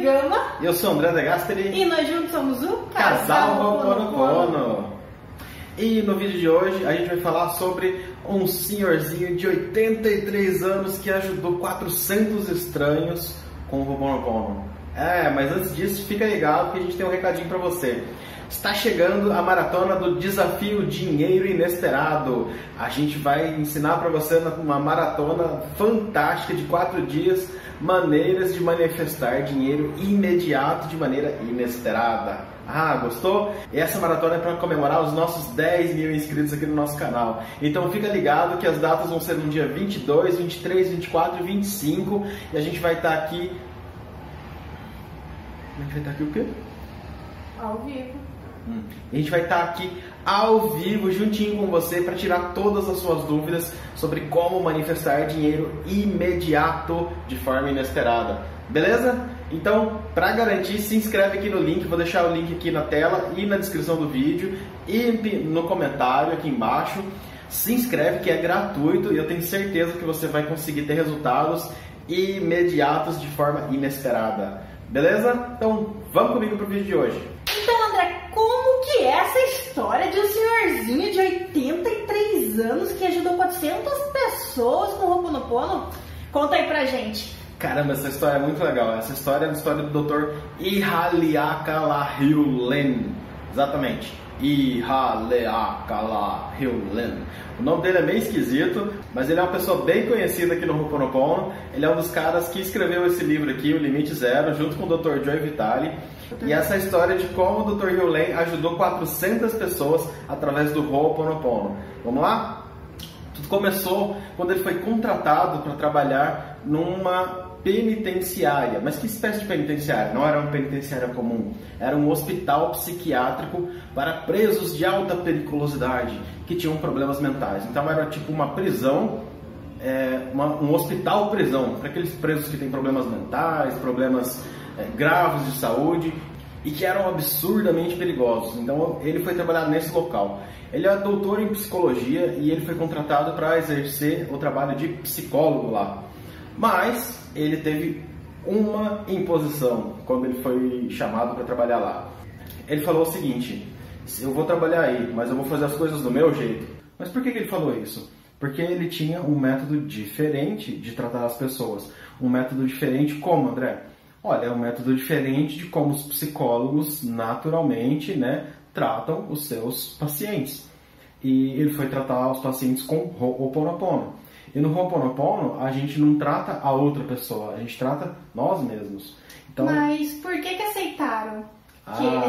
Gama. Eu sou o André De Gasperi. E nós juntos somos o Casal Ho'oponopono. E no vídeo de hoje a gente vai falar sobre um senhorzinho de 83 anos que ajudou 400 estranhos com o Ho'oponopono. Mas antes disso, fica ligado que a gente tem um recadinho pra você. Está chegando a maratona do Desafio Dinheiro Inesperado. A gente vai ensinar para você uma maratona fantástica de 4 dias, maneiras de manifestar dinheiro imediato de maneira inesperada. Gostou? E essa maratona é para comemorar os nossos 10 mil inscritos aqui no nosso canal. Então fica ligado que as datas vão ser no dia 22, 23, 24 e 25. E a gente vai estar aqui... A gente vai estar aqui o quê? Ao vivo. A gente vai estar aqui ao vivo, juntinho com você, para tirar todas as suas dúvidas sobre como manifestar dinheiro imediato de forma inesperada. Beleza? Então, para garantir, se inscreve aqui no link, vou deixar o link aqui na tela e na descrição do vídeo e no comentário aqui embaixo. Se inscreve que é gratuito e eu tenho certeza que você vai conseguir ter resultados imediatos de forma inesperada. Beleza? Então, vamos comigo para o vídeo de hoje. Então, André, como que é essa história de um senhorzinho de 83 anos que ajudou 400 pessoas com o Ho'oponopono? Conta aí pra gente. Caramba, essa história é muito legal. Essa história é a história do Dr. Ihaliakala-Hiulen. Exatamente. Ihaliakala-Hiulen. O nome dele é meio esquisito, mas ele é uma pessoa bem conhecida aqui no Ho'oponopono. Ele é um dos caras que escreveu esse livro aqui, O Limite Zero, junto com o Dr. Joe Vitale. E essa história de como o Dr. Hiulen ajudou 400 pessoas através do Ho'oponopono. Vamos lá? Tudo começou quando ele foi contratado para trabalhar numa penitenciária. Mas que espécie de penitenciária? Não era uma penitenciária comum. Era um hospital psiquiátrico para presos de alta periculosidade que tinham problemas mentais. Então era tipo uma prisão, um hospital prisão para aqueles presos que têm problemas mentais, problemas graves de saúde e que eram absurdamente perigosos. Então ele foi trabalhar nesse local. Ele é doutor em psicologia e ele foi contratado para exercer o trabalho de psicólogo lá. Mas ele teve uma imposição quando ele foi chamado para trabalhar lá. Ele falou o seguinte: eu vou trabalhar aí, mas eu vou fazer as coisas do meu jeito. Mas por que ele falou isso? Porque ele tinha um método diferente de tratar as pessoas. Um método diferente como, André? Olha, é um método diferente de como os psicólogos naturalmente, tratam os seus pacientes. E ele foi tratar os pacientes com Ho'oponopono. E no Ho'oponopono a gente não trata a outra pessoa, a gente trata nós mesmos. Então, mas por que aceitaram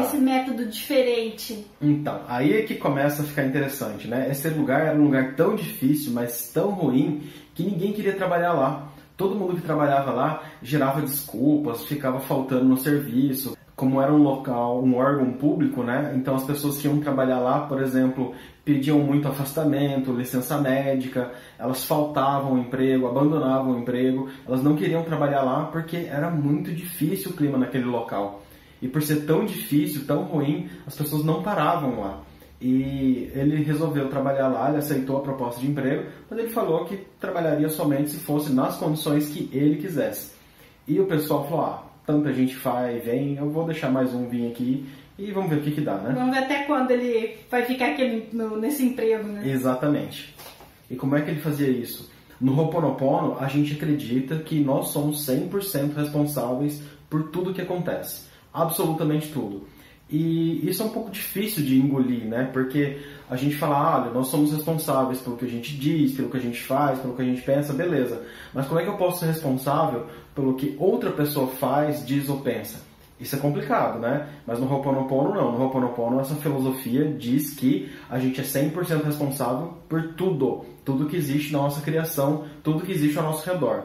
esse método diferente? Então, aí é que começa a ficar interessante, Esse lugar era um lugar tão difícil, mas tão ruim, que ninguém queria trabalhar lá. Todo mundo que trabalhava lá gerava desculpas, ficava faltando no serviço. Como era um local, um órgão público, Então as pessoas que iam trabalhar lá, por exemplo, pediam muito afastamento, licença médica, elas faltavam o emprego, abandonavam o emprego, elas não queriam trabalhar lá porque era muito difícil o clima naquele local. E por ser tão difícil, tão ruim, as pessoas não paravam lá. E ele resolveu trabalhar lá, ele aceitou a proposta de emprego, mas ele falou que trabalharia somente se fosse nas condições que ele quisesse. E o pessoal falou, tanta gente vai e vem, eu vou deixar mais um vir aqui e vamos ver o que dá, Vamos ver até quando ele vai ficar aqui nesse emprego, Exatamente. E como é que ele fazia isso? No Ho'oponopono, a gente acredita que nós somos 100% responsáveis por tudo que acontece. Absolutamente tudo. E isso é um pouco difícil de engolir, Porque a gente fala, olha, nós somos responsáveis pelo que a gente diz, pelo que a gente faz, pelo que a gente pensa, beleza. Mas como é que eu posso ser responsável pelo que outra pessoa faz, diz ou pensa? Isso é complicado, Mas no Ho'oponopono não. No Ho'oponopono essa filosofia diz que a gente é 100% responsável por tudo. Tudo que existe na nossa criação, tudo que existe ao nosso redor.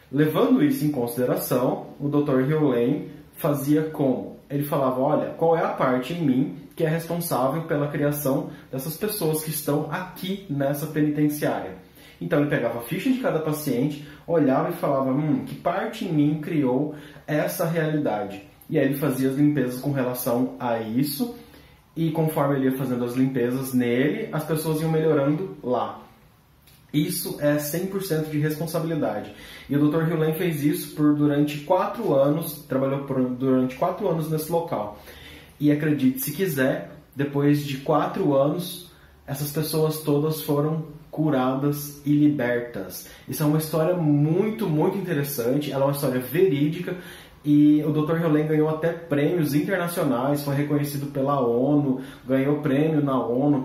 Levando isso em consideração, o Dr. Hiulen fazia como? Ele falava, olha, qual é a parte em mim que é responsável pela criação dessas pessoas que estão aqui nessa penitenciária? Então ele pegava a ficha de cada paciente, olhava e falava, que parte em mim criou essa realidade? E aí ele fazia as limpezas com relação a isso, e conforme ele ia fazendo as limpezas nele, as pessoas iam melhorando lá. Isso é 100% de responsabilidade. E o Dr. Hugh fez isso durante 4 anos, trabalhou durante 4 anos nesse local. E acredite se quiser, depois de 4 anos, essas pessoas todas foram curadas e libertas. Isso é uma história muito, muito interessante, ela é uma história verídica, e o Dr. Hugh ganhou até prêmios internacionais, foi reconhecido pela ONU, ganhou prêmio na ONU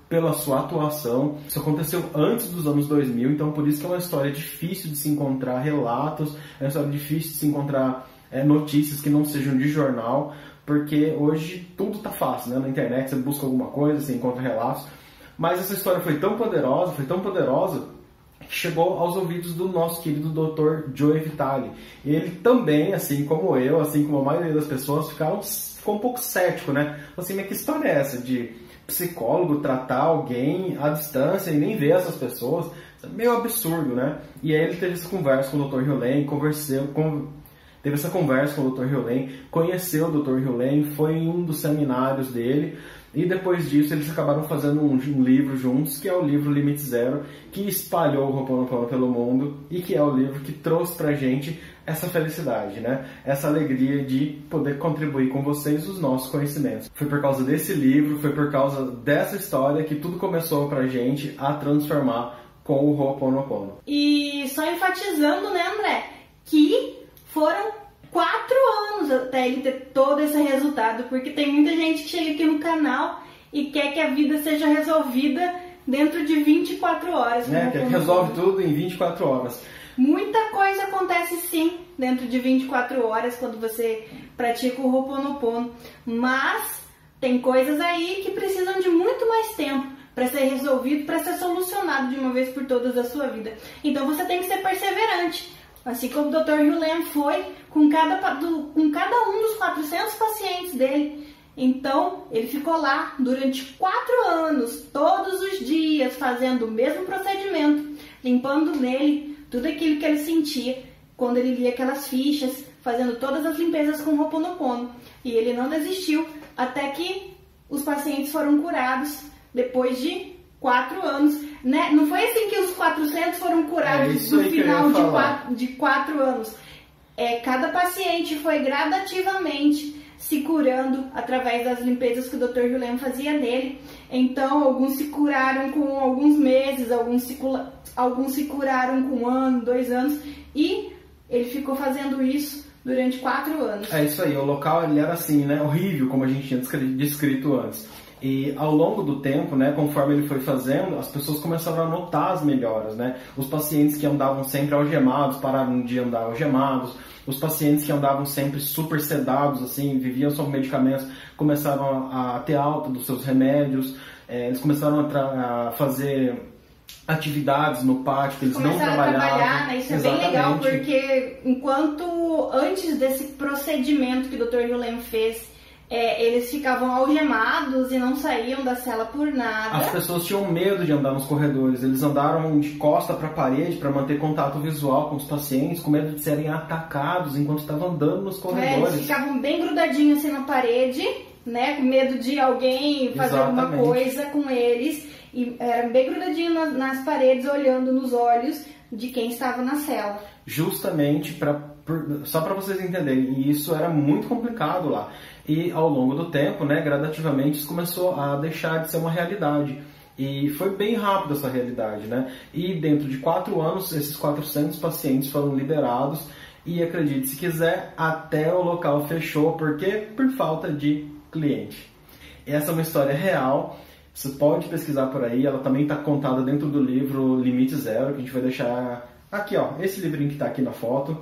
pela sua atuação. Isso aconteceu antes dos anos 2000, então por isso que é uma história difícil de se encontrar relatos, é uma história difícil de se encontrar notícias que não sejam de jornal, porque hoje tudo está fácil, né? Na internet você busca alguma coisa, você encontra relatos, mas essa história foi tão poderosa, que chegou aos ouvidos do nosso querido Dr. Joe Vitale. Ele também, assim como eu, assim como a maioria das pessoas, ficou um pouco cético, né? Assim, mas que história é essa de psicólogo tratar alguém à distância e nem ver essas pessoas? Isso é meio absurdo, né? E aí ele teve essa conversa com o Dr. Hugh, teve essa conversa com o Dr. Hugh, conheceu o Dr. Hugh, foi em um dos seminários dele, e depois disso eles acabaram fazendo um livro juntos, que é o livro Limite Zero, que espalhou o Ho'oponopono pelo mundo, e que é o livro que trouxe pra gente essa felicidade, né? Essa alegria de poder contribuir com vocês os nossos conhecimentos. Foi por causa desse livro, foi por causa dessa história que tudo começou pra gente a transformar com o Ho'oponopono. E só enfatizando, né, André, que foram 4 anos até ele ter todo esse resultado, porque tem muita gente que chega aqui no canal e quer que a vida seja resolvida dentro de 24 horas. Quer que resolve tudo em 24 horas. Muita coisa acontece sim dentro de 24 horas quando você pratica o Ho'oponopono, mas tem coisas aí que precisam de muito mais tempo para ser resolvido, para ser solucionado de uma vez por todas a sua vida. Então você tem que ser perseverante. Assim como o Dr. Hugh foi com cada um dos 400 pacientes dele. Então, ele ficou lá durante 4 anos, todos os dias, fazendo o mesmo procedimento, limpando nele tudo aquilo que ele sentia quando ele lia aquelas fichas, fazendo todas as limpezas com o Ho'oponopono. E ele não desistiu até que os pacientes foram curados depois de 4 anos, né? Não foi assim que os 400 foram curados no final de 4 anos. Cada paciente foi gradativamente se curando através das limpezas que o Dr. Hugh fazia nele. Então, alguns se curaram com alguns meses, alguns se curaram com 1 ano, 2 anos, e ele ficou fazendo isso durante 4 anos. É isso aí, o local ele era assim, né? Horrível, como a gente tinha descrito antes. E ao longo do tempo, né, conforme ele foi fazendo, as pessoas começaram a notar as melhoras, né? Os pacientes que andavam sempre algemados pararam de andar algemados. Os pacientes que andavam sempre super sedados, assim, viviam sob medicamentos, começaram a ter alta dos seus remédios. Eles começaram a fazer atividades no pátio que eles não trabalhavam. A trabalhar, né? Isso Exatamente. É bem legal, porque enquanto antes desse procedimento que o Dr. Hugh fez, eles ficavam algemados e não saíam da cela por nada. As pessoas tinham medo de andar nos corredores. Eles andaram de costa para a parede para manter contato visual com os pacientes, com medo de serem atacados enquanto estavam andando nos corredores. Eles ficavam bem grudadinhos assim na parede, né, com medo de alguém fazer alguma coisa com eles. E eram bem grudadinhos nas paredes, olhando nos olhos de quem estava na cela. Justamente só para vocês entenderem, e isso era muito complicado lá. E ao longo do tempo, né, gradativamente, isso começou a deixar de ser uma realidade. E foi bem rápido essa realidade, né? E dentro de 4 anos, esses 400 pacientes foram liberados. E acredite se quiser, até o local fechou. Por quê? Por falta de cliente. Essa é uma história real. Você pode pesquisar por aí. Ela também está contada dentro do livro Limite Zero, que a gente vai deixar aqui, ó. Esse livrinho que está aqui na foto.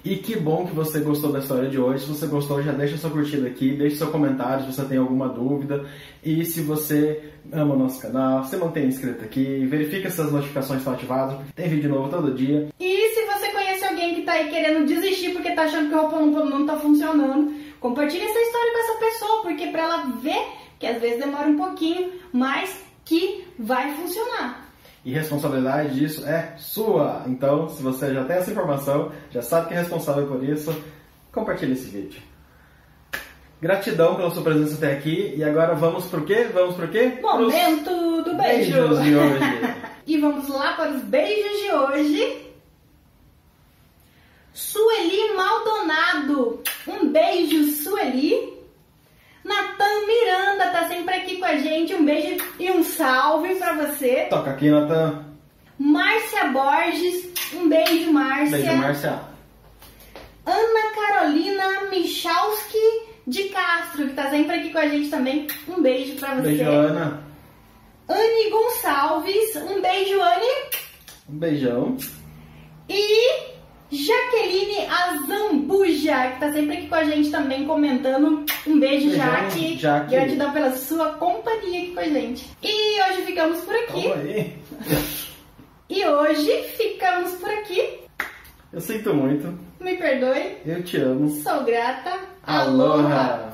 E que bom que você gostou da história de hoje. Se você gostou, já deixa sua curtida aqui, deixa seu comentário se você tem alguma dúvida. E se você ama o nosso canal, se mantém inscrito aqui, verifica se as notificações estão ativadas, porque tem vídeo novo todo dia. E se você conhece alguém que está aí querendo desistir porque está achando que o Ho'oponopono não está funcionando, compartilhe essa história com essa pessoa, porque para ela ver que às vezes demora um pouquinho, mas que vai funcionar. E responsabilidade disso é sua. Então, se você já tem essa informação, já sabe que é responsável por isso, compartilhe esse vídeo. Gratidão pela sua presença até aqui. E agora vamos pro quê? Momento do beijo! Beijos de hoje. E vamos lá para os beijos de hoje. Sueli Maldonado, um beijo, Sueli. Natan Miranda tá sempre aqui com a gente, um beijo e um salve pra você. Toca aqui, Natan. Márcia Borges, um beijo, Márcia. Beijo, Márcia. Ana Carolina Michalski de Castro, que tá sempre aqui com a gente também, um beijo pra você. Beijo, Ana. Anne Gonçalves, um beijo, Anne. Um beijão. E Jaqueline Azambuja, que tá sempre aqui com a gente também comentando. Um beijo, Beijão, Jaque. Gratidão pela sua companhia aqui com a gente. E hoje ficamos por aqui. Calma aí. E hoje ficamos por aqui. Eu sinto muito. Me perdoe. Eu te amo. Sou grata. Aloha.